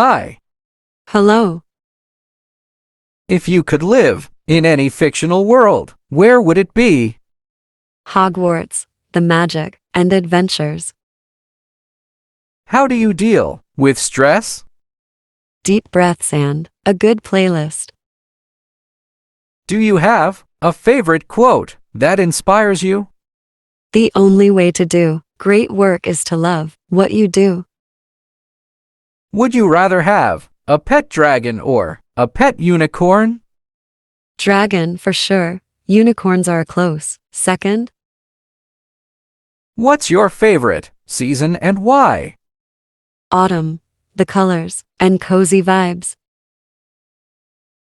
Hi. Hello. If you could live in any fictional world, where would it be? Hogwarts, the magic and adventures. How do you deal with stress? Deep breaths and a good playlist. Do you have a favorite quote that inspires you? The only way to do great work is to love what you do. Would you rather have a pet dragon or a pet unicorn? Dragon for sure. Unicorns are a close second. What's your favorite season and why? Autumn, the colors and cozy vibes.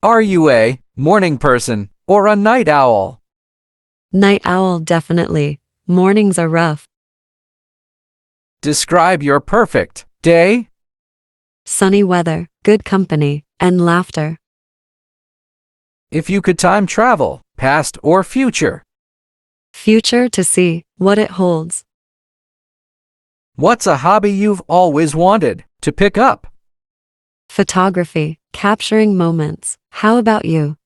Are you a morning person or a night owl? Night owl definitely. Mornings are rough. Describe your perfect day. Sunny weather, good company, and laughter. If you could time travel, past or future, Future to see what it holds. what's a hobby you've always wanted to pick up? Photography, capturing moments. How about you?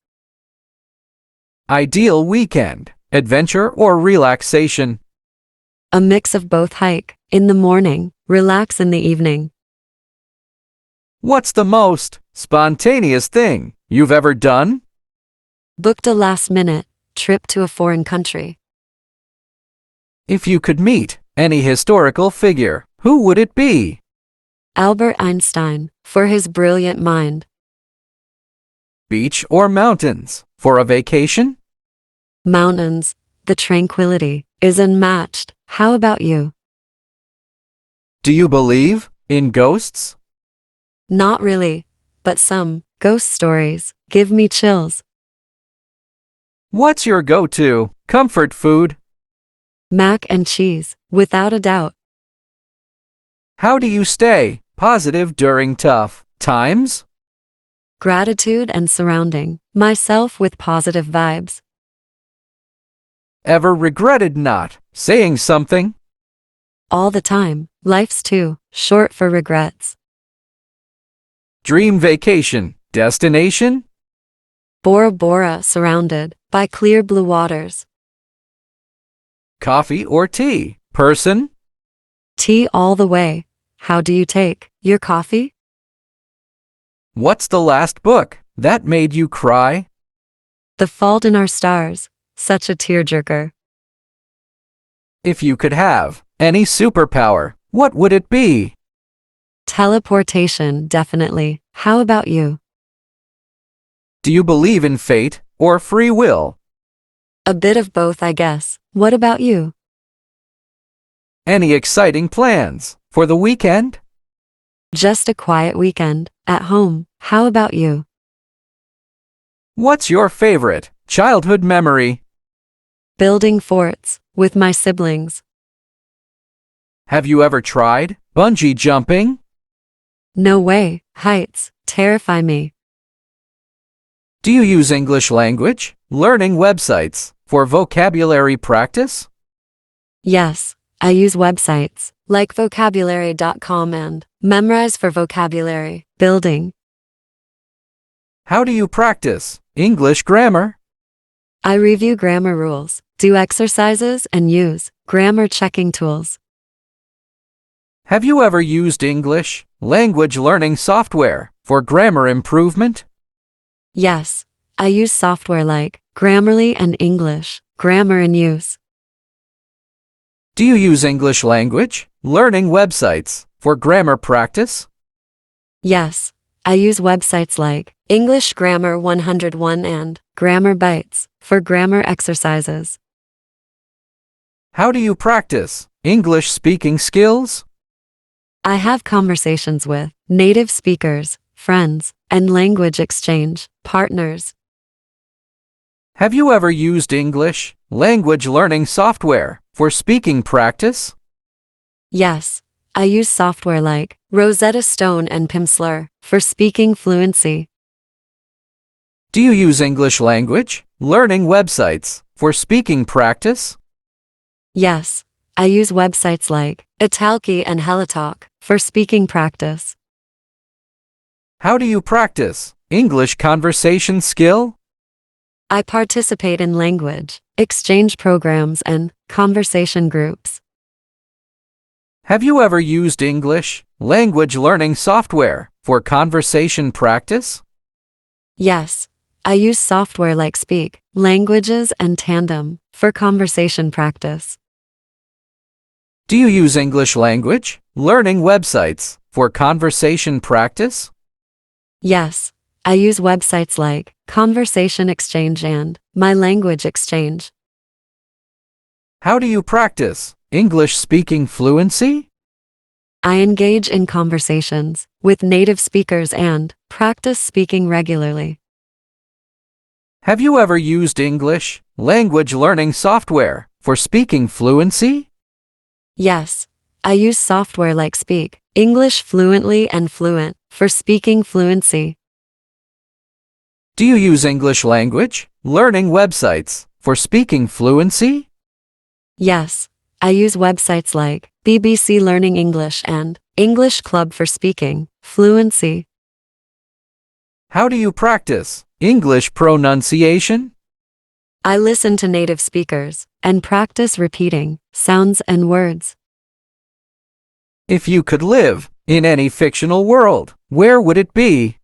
Ideal weekend, adventure or relaxation? A mix of both. Hike in the morning, relax in the evening. What's the most spontaneous thing you've ever done? Booked a last-minute trip to a foreign country. If you could meet any historical figure, who would it be? Albert Einstein, for his brilliant mind. Beach or mountains for a vacation? Mountains, the tranquility is unmatched. How about you? Do you believe in ghosts? Not really, but some ghost stories give me chills. What's your go-to comfort food? Mac and cheese, without a doubt. How do you stay positive during tough times? Gratitude and surrounding myself with positive vibes. Ever regretted not saying something? All the time, life's too short for regrets. Dream vacation destination? Bora Bora, surrounded by clear blue waters. Coffee or tea person? Tea all the way. How do you take your coffee? What's the last book that made you cry? The Fault in Our Stars, such a tearjerker. If you could have any superpower, what would it be? Teleportation, definitely. How about you? Do you believe in fate or free will? A bit of both, I guess. What about you? Any exciting plans for the weekend? Just a quiet weekend at home. How about you? What's your favorite childhood memory? Building forts with my siblings. Have you ever tried bungee jumping? No way. Heights terrify me. Do you use English language learning websites for vocabulary practice? Yes, I use websites like vocabulary.com and Memrise for vocabulary building. How do you practice English grammar? I review grammar rules, do exercises, and use grammar checking tools. Have you ever used English language learning software for grammar improvement? Yes, I use software like Grammarly and English Grammar in Use. Do you use English language learning websites for grammar practice? Yes, I use websites like English Grammar 101 and Grammar Bites for grammar exercises. How do you practice English speaking skills? I have conversations with native speakers, friends, and language exchange partners. Have you ever used English language learning software for speaking practice? Yes, I use software like Rosetta Stone and Pimsleur for speaking fluency. Do you use English language learning websites for speaking practice? Yes, I use websites like Italki and HelloTalk for speaking practice. How do you practice English conversation skill? I participate in language, exchange programs, and conversation groups. Have you ever used English language learning software for conversation practice? Yes, I use software like Speak, Languages, and Tandem for conversation practice. Do you use English language learning websites for conversation practice? Yes, I use websites like Conversation Exchange and My Language Exchange. How do you practice English speaking fluency? I engage in conversations with native speakers and practice speaking regularly. Have you ever used English language learning software for speaking fluency? Yes, I use software like Speak, English Fluently, and Fluent for speaking fluency. Do you use English language learning websites for speaking fluency? Yes, I use websites like BBC Learning English and English Club for speaking fluency. How do you practice English pronunciation? I listen to native speakers and practice repeating sounds and words. If you could live in any fictional world, where would it be?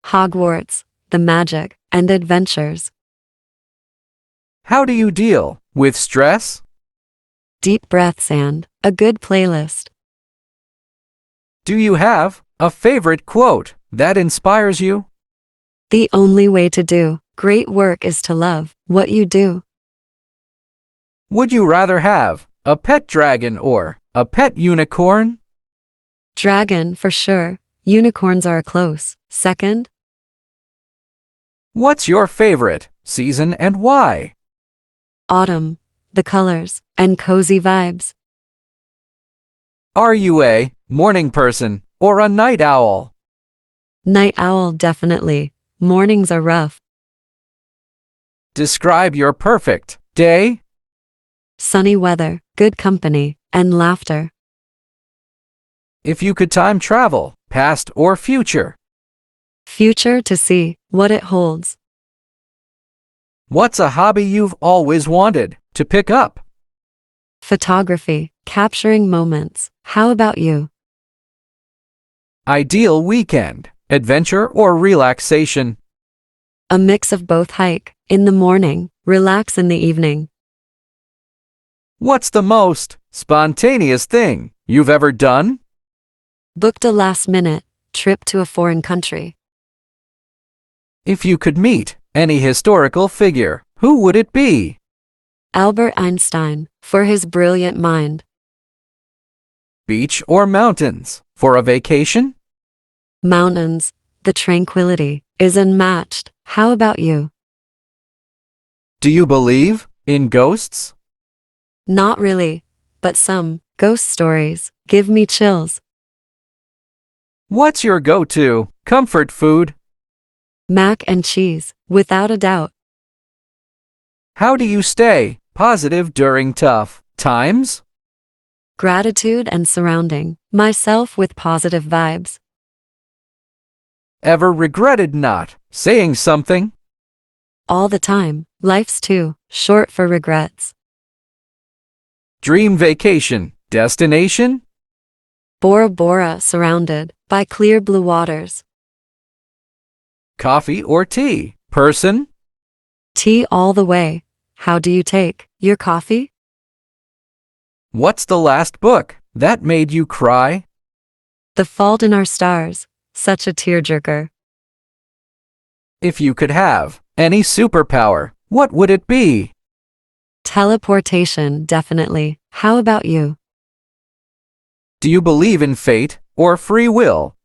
Hogwarts, the magic and adventures. How do you deal with stress? Deep breaths and a good playlist. Do you have a favorite quote that inspires you? The only way to do great work is to love what you do. Would you rather have a pet dragon or a pet unicorn? Dragon for sure. Unicorns are a close second. What's your favorite season and why? Autumn, the colors and cozy vibes. Are you a morning person or a night owl? Night owl definitely. Mornings are rough. Describe your perfect day. Sunny weather, good company, and laughter. If you could time travel, past or future, Future to see what it holds. what's a hobby you've always wanted to pick up? Photography, capturing moments. How about you? Ideal weekend, adventure or relaxation? A mix of both. Hike in the morning, relax in the evening. What's the most spontaneous thing you've ever done? Booked a last-minute trip to a foreign country. If you could meet any historical figure, who would it be? Albert Einstein, for his brilliant mind. Beach or mountains for a vacation? Mountains, the tranquility is unmatched. How about you? Do you believe in ghosts? Not really, but some ghost stories give me chills. What's your go-to comfort food? Mac and cheese, without a doubt. How do you stay positive during tough times? Gratitude and surrounding myself with positive vibes. Ever regretted not saying something? All the time, life's too short for regrets. Dream vacation destination? Bora Bora, surrounded by clear blue waters. Coffee or tea person? Tea all the way. How do you take your coffee? What's the last book that made you cry? The Fault in Our Stars, such a tearjerker. If you could have any superpower, what would it be? Teleportation, definitely. How about you? Do you believe in fate or free will?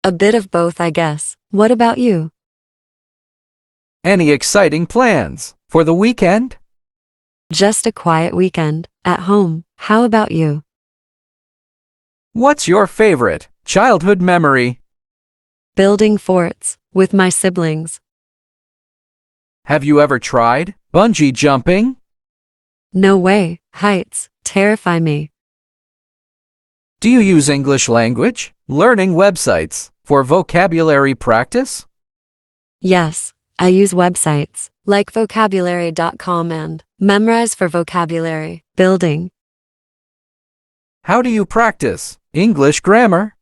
A bit of both, I guess. What about you? Any exciting plans for the weekend? Just a quiet weekend at home. How about you? What's your favorite childhood memory? Building forts with my siblings. Have you ever tried bungee jumping? No way. Heights terrify me. Do you use English language learning websites for vocabulary practice? Yes, I use websites like vocabulary.com and Memrise for vocabulary building. How do you practice English grammar?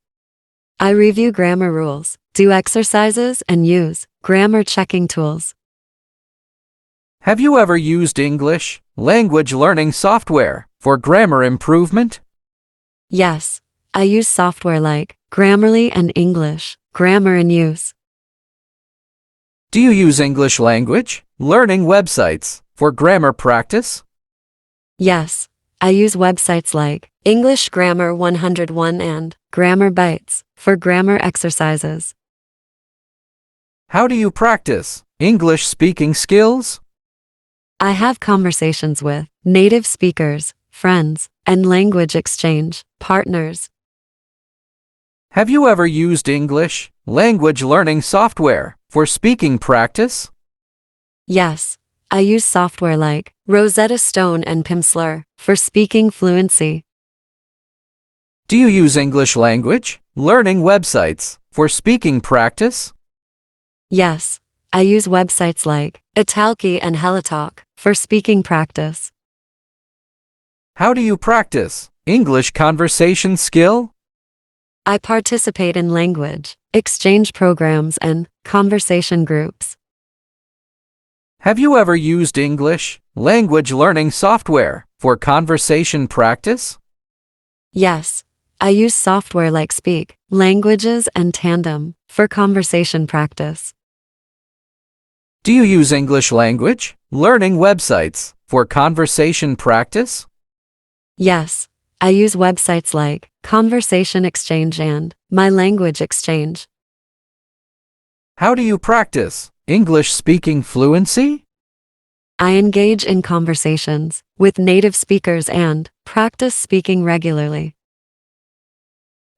I review grammar rules, do exercises, and use grammar checking tools. Have you ever used English language learning software for grammar improvement? Yes, I use software like Grammarly and English Grammar in Use. Do you use English language learning websites for grammar practice? Yes, I use websites like English Grammar 101 and Grammar Bites for grammar exercises. How do you practice English speaking skills? I have conversations with native speakers, friends, and language exchange partners. Have you ever used English language learning software for speaking practice? Yes, I use software like Rosetta Stone and Pimsleur for speaking fluency. Do you use English language learning websites for speaking practice? Yes, I use websites like Italki and HelloTalk for speaking practice. How do you practice English conversation skill? I participate in language exchange programs and conversation groups. Have you ever used English language learning software for conversation practice? Yes, I use software like Speak, Languages, and Tandem for conversation practice. Do you use English language learning websites for conversation practice? Yes, I use websites like Conversation Exchange and My Language Exchange. How do you practice English speaking fluency? I engage in conversations with native speakers and practice speaking regularly.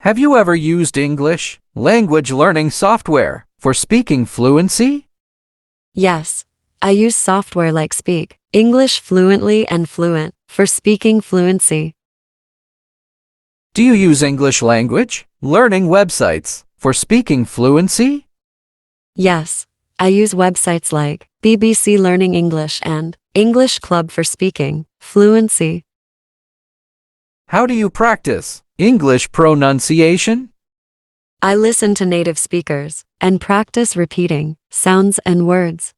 Have you ever used English language learning software for speaking fluency? Yes, I use software like Speak, English Fluently and Fluent for speaking fluency. Do you use English language learning websites for speaking fluency? Yes, I use websites like BBC Learning English and English Club for speaking fluency. How do you practice English pronunciation? I listen to native speakers and practice repeating sounds and words.